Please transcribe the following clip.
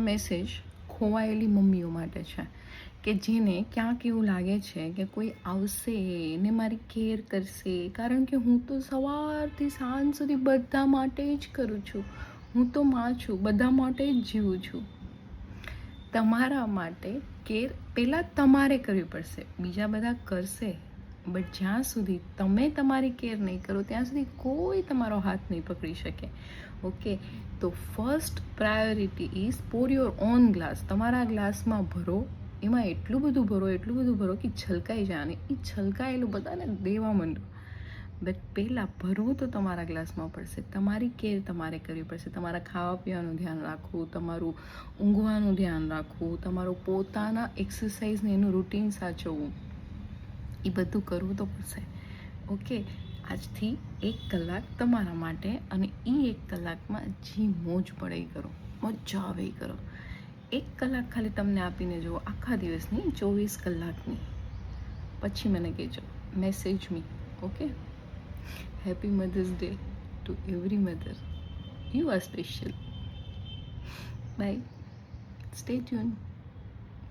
Message ખોવાયેલી મમ્મીઓ માટે છે કે જેને ક્યાંક એવું લાગે છે કે કોઈ આવશે ને મારી કેર કરશે, કારણ કે હું તો સવારથી સાંજ સુધી બધા માટે જ કરું છું, હું તો માં છું, બધા માટે જ જીવું છું. તમારા માટે કેર પહેલાં તમારે કરવી પડશે, બીજા બધા કરશે, બટ જ્યાં સુધી તમે તમારી કેર નહીં કરો ત્યાં સુધી કોઈ તમારો હાથ નહીં પકડી શકે. ઓકે, તો first priority is Por your own glass. તમારા ગ્લાસમાં ભરો, એમાં એટલું બધું ભરો કે છલકાઈ જાય, અને એ છલકાયેલું બધાને દેવા માંડો. બટ પહેલાં ભરવું તો તમારા ગ્લાસમાં પડશે. તમારી કેર તમારે કરવી પડશે. તમારા ખાવા પીવાનું ધ્યાન રાખવું, તમારું ઊંઘવાનું ધ્યાન રાખવું, તમારું પોતાના એક્સરસાઇઝને એનું રૂટીન સાચવવું, એ બધું કરવું તો પડશે. ઓકે, આજથી 1 કલાક તમારા માટે, અને એ 1 કલાકમાં જે મોજ પડે એ કરો, મજા આવે એ કરો. 1 કલાક ખાલી તમને આપીને જુઓ, આખા દિવસની 24 કલાકની. પછી મને કહેજો, message me. Okay, happy mother's day to every mother. You are special. Bye, stay tune.